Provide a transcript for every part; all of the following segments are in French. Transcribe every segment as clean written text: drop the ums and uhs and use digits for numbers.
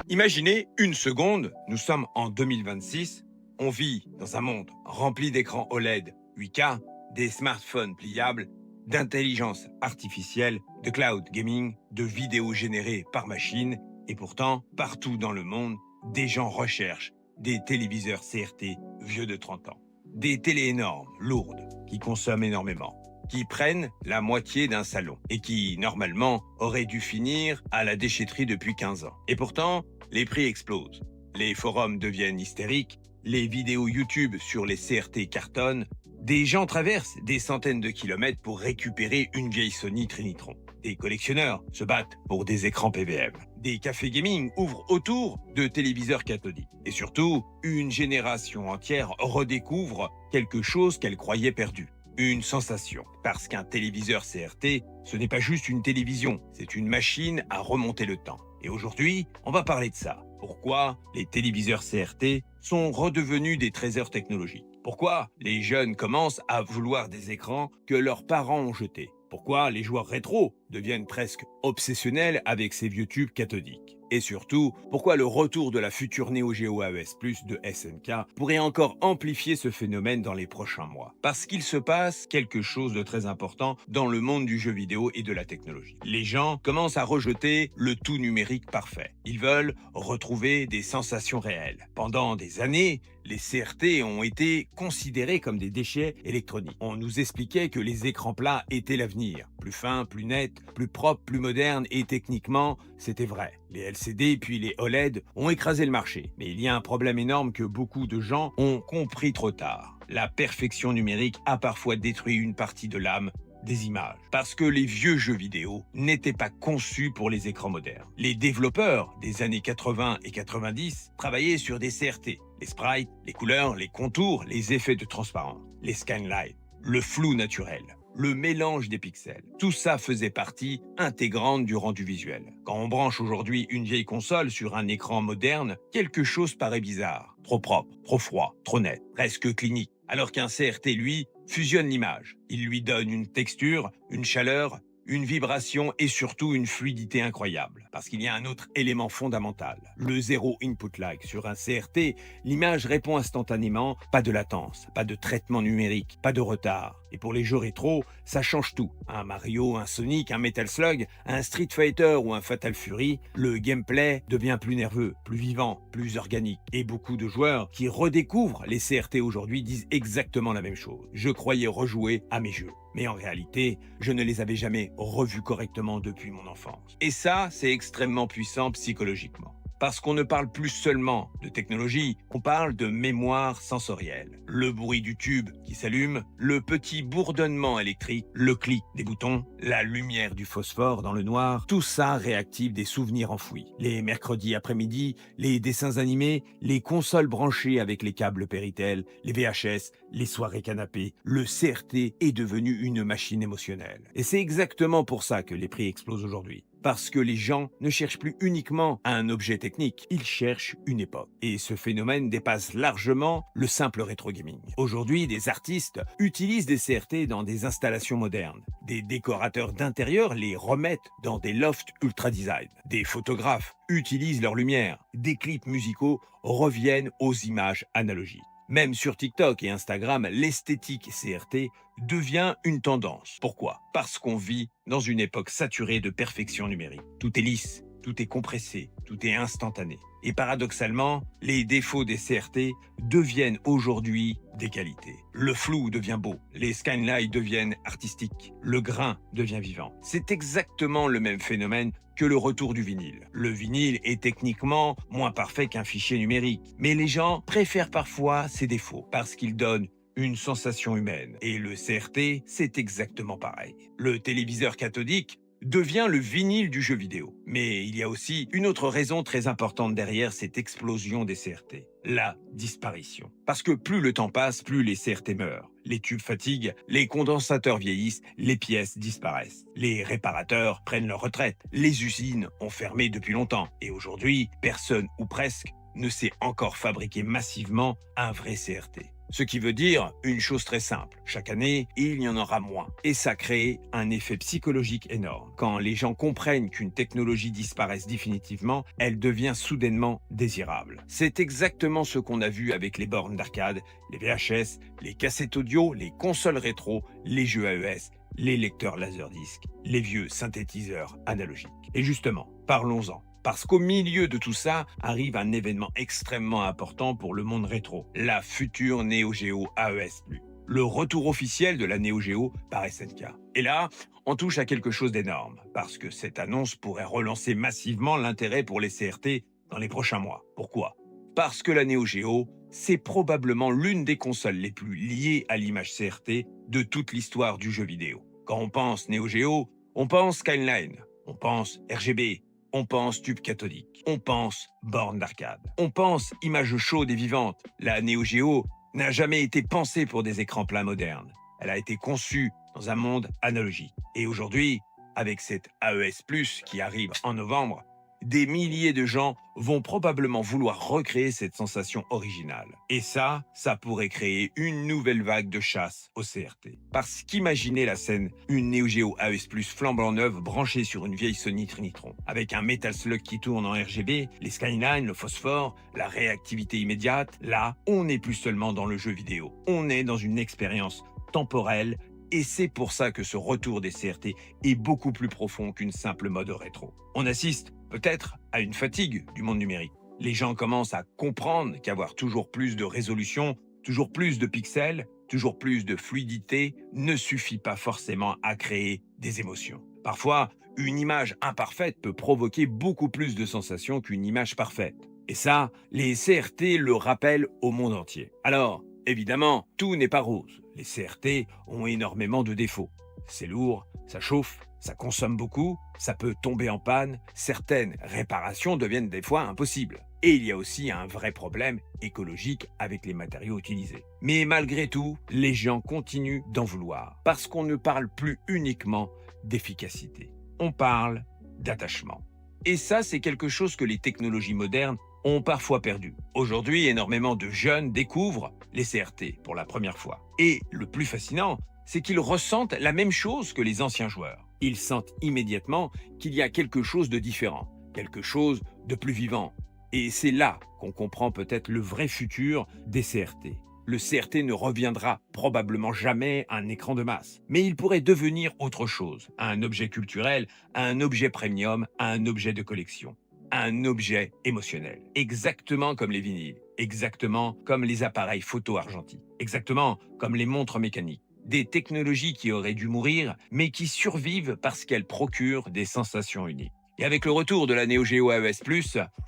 Imaginez une seconde, nous sommes en 2026, on vit dans un monde rempli d'écrans OLED 8K, des smartphones pliables, d'intelligence artificielle, de cloud gaming, de vidéos générées par machine, et pourtant, partout dans le monde, des gens recherchent des téléviseurs CRT vieux de 30 ans. Des télés énormes, lourdes, qui consomment énormément, qui prennent la moitié d'un salon et qui, normalement, auraient dû finir à la déchetterie depuis 15 ans. Et pourtant, les prix explosent. Les forums deviennent hystériques, les vidéos YouTube sur les CRT cartonnent, des gens traversent des centaines de kilomètres pour récupérer une vieille Sony Trinitron. Des collectionneurs se battent pour des écrans PVM. Des cafés gaming ouvrent autour de téléviseurs cathodiques. Et surtout, une génération entière redécouvre quelque chose qu'elle croyait perdu. Une sensation. Parce qu'un téléviseur CRT, ce n'est pas juste une télévision, c'est une machine à remonter le temps. Et aujourd'hui, on va parler de ça. Pourquoi les téléviseurs CRT sont redevenus des trésors technologiques? Pourquoi les jeunes commencent à vouloir des écrans que leurs parents ont jetés? Pourquoi les joueurs rétro deviennent presque obsessionnels avec ces vieux tubes cathodiques? Et surtout, pourquoi le retour de la future Neo Geo AES Plus de SNK pourrait encore amplifier ce phénomène dans les prochains mois? Parce qu'il se passe quelque chose de très important dans le monde du jeu vidéo et de la technologie. Les gens commencent à rejeter le tout numérique parfait. Ils veulent retrouver des sensations réelles. Pendant des années, les CRT ont été considérés comme des déchets électroniques. On nous expliquait que les écrans plats étaient l'avenir. Plus fins, plus nets, plus propres, plus modernes, et techniquement, c'était vrai. Les LCD puis les OLED ont écrasé le marché. Mais il y a un problème énorme que beaucoup de gens ont compris trop tard. La perfection numérique a parfois détruit une partie de l'âme des images. Parce que les vieux jeux vidéo n'étaient pas conçus pour les écrans modernes. Les développeurs des années 80 et 90 travaillaient sur des CRT. Les sprites, les couleurs, les contours, les effets de transparence, les scanlights, le flou naturel, le mélange des pixels. Tout ça faisait partie intégrante du rendu visuel. Quand on branche aujourd'hui une vieille console sur un écran moderne, quelque chose paraît bizarre. Trop propre, trop froid, trop net, presque clinique. Alors qu'un CRT, lui, fusionne l'image. Il lui donne une texture, une chaleur, une vibration et surtout une fluidité incroyable. Parce qu'il y a un autre élément fondamental, le zéro input lag. Sur un CRT, l'image répond instantanément, pas de latence, pas de traitement numérique, pas de retard. Et pour les jeux rétro, ça change tout. Un Mario, un Sonic, un Metal Slug, un Street Fighter ou un Fatal Fury, le gameplay devient plus nerveux, plus vivant, plus organique. Et beaucoup de joueurs qui redécouvrent les CRT aujourd'hui disent exactement la même chose. Je croyais rejouer à mes jeux. Mais en réalité, je ne les avais jamais revus correctement depuis mon enfance. Et ça, c'est extrêmement puissant psychologiquement. Parce qu'on ne parle plus seulement de technologie, on parle de mémoire sensorielle. Le bruit du tube qui s'allume, le petit bourdonnement électrique, le clic des boutons, la lumière du phosphore dans le noir, tout ça réactive des souvenirs enfouis. Les mercredis après-midi, les dessins animés, les consoles branchées avec les câbles Péritel, les VHS, les soirées canapé, le CRT est devenu une machine émotionnelle. Et c'est exactement pour ça que les prix explosent aujourd'hui. Parce que les gens ne cherchent plus uniquement un objet technique, ils cherchent une époque. Et ce phénomène dépasse largement le simple rétro gaming. Aujourd'hui, des artistes utilisent des CRT dans des installations modernes. Des décorateurs d'intérieur les remettent dans des lofts ultra design. Des photographes utilisent leur lumière. Des clips musicaux reviennent aux images analogiques. Même sur TikTok et Instagram, l'esthétique CRT devient une tendance. Pourquoi? Parce qu'on vit dans une époque saturée de perfection numérique. Tout est lisse, tout est compressé, tout est instantané. Et paradoxalement, les défauts des CRT deviennent aujourd'hui des qualités. Le flou devient beau, les skylights deviennent artistiques, le grain devient vivant. C'est exactement le même phénomène que le retour du vinyle. Le vinyle est techniquement moins parfait qu'un fichier numérique, mais les gens préfèrent parfois ses défauts parce qu'ils donnent une sensation humaine. Et le CRT, c'est exactement pareil. Le téléviseur cathodique devient le vinyle du jeu vidéo. Mais il y a aussi une autre raison très importante derrière cette explosion des CRT. La disparition. Parce que plus le temps passe, plus les CRT meurent. Les tubes fatiguent, les condensateurs vieillissent, les pièces disparaissent. Les réparateurs prennent leur retraite. Les usines ont fermé depuis longtemps. Et aujourd'hui, personne ou presque ne sait encore fabriquer massivement un vrai CRT. Ce qui veut dire une chose très simple. Chaque année, il y en aura moins. Et ça crée un effet psychologique énorme. Quand les gens comprennent qu'une technologie disparaisse définitivement, elle devient soudainement désirable. C'est exactement ce qu'on a vu avec les bornes d'arcade, les VHS, les cassettes audio, les consoles rétro, les jeux AES, les lecteurs laserdisc, les vieux synthétiseurs analogiques. Et justement, parlons-en. Parce qu'au milieu de tout ça arrive un événement extrêmement important pour le monde rétro, la future Neo Geo AES+. Le retour officiel de la Neo Geo par SNK. Et là, on touche à quelque chose d'énorme, parce que cette annonce pourrait relancer massivement l'intérêt pour les CRT dans les prochains mois. Pourquoi ? Parce que la Neo Geo, c'est probablement l'une des consoles les plus liées à l'image CRT de toute l'histoire du jeu vidéo. Quand on pense Neo Geo, on pense Skyline, on pense RGB, on pense tube cathodique, on pense borne d'arcade, on pense image chaude et vivante. La Neo Geo n'a jamais été pensée pour des écrans plats modernes. Elle a été conçue dans un monde analogique. Et aujourd'hui, avec cette AES+, qui arrive en novembre, des milliers de gens vont probablement vouloir recréer cette sensation originale. Et ça pourrait créer une nouvelle vague de chasse au CRT. Parce qu'imaginez la scène, une Neo Geo AES+, flambant neuve branchée sur une vieille Sony Trinitron, avec un Metal Slug qui tourne en RGB, les Skyline, le phosphore, la réactivité immédiate. Là, on n'est plus seulement dans le jeu vidéo, on est dans une expérience temporelle. Et c'est pour ça que ce retour des CRT est beaucoup plus profond qu'une simple mode rétro. On assiste peut-être à une fatigue du monde numérique. Les gens commencent à comprendre qu'avoir toujours plus de résolution, toujours plus de pixels, toujours plus de fluidité ne suffit pas forcément à créer des émotions. Parfois, une image imparfaite peut provoquer beaucoup plus de sensations qu'une image parfaite. Et ça, les CRT le rappellent au monde entier. Alors, évidemment, tout n'est pas rose. Les CRT ont énormément de défauts. C'est lourd, ça chauffe, ça consomme beaucoup, ça peut tomber en panne, certaines réparations deviennent des fois impossibles. Et il y a aussi un vrai problème écologique avec les matériaux utilisés. Mais malgré tout, les gens continuent d'en vouloir, parce qu'on ne parle plus uniquement d'efficacité. On parle d'attachement. Et ça, c'est quelque chose que les technologies modernes ont parfois perdu. Aujourd'hui, énormément de jeunes découvrent les CRT pour la première fois. Et le plus fascinant, c'est qu'ils ressentent la même chose que les anciens joueurs. Ils sentent immédiatement qu'il y a quelque chose de différent, quelque chose de plus vivant. Et c'est là qu'on comprend peut-être le vrai futur des CRT. Le CRT ne reviendra probablement jamais à un écran de masse, mais il pourrait devenir autre chose, un objet culturel, un objet premium, un objet de collection, un objet émotionnel, exactement comme les vinyles, exactement comme les appareils photo argentique, exactement comme les montres mécaniques. Des technologies qui auraient dû mourir, mais qui survivent parce qu'elles procurent des sensations uniques. Et avec le retour de la Neo Geo AES+,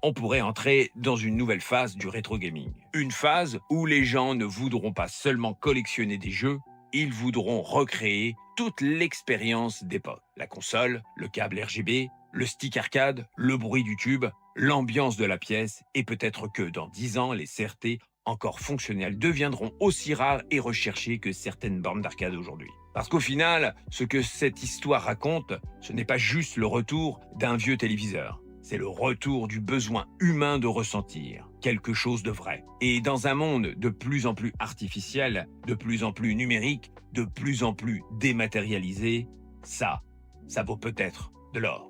on pourrait entrer dans une nouvelle phase du rétro gaming. Une phase où les gens ne voudront pas seulement collectionner des jeux, ils voudront recréer toute l'expérience d'époque. La console, le câble RGB, le stick arcade, le bruit du tube, l'ambiance de la pièce, et peut-être que dans 10 ans, les CRT encore fonctionnels deviendront aussi rares et recherchés que certaines bornes d'arcade aujourd'hui. Parce qu'au final, ce que cette histoire raconte, ce n'est pas juste le retour d'un vieux téléviseur. C'est le retour du besoin humain de ressentir quelque chose de vrai. Et dans un monde de plus en plus artificiel, de plus en plus numérique, de plus en plus dématérialisé, ça vaut peut-être de l'or.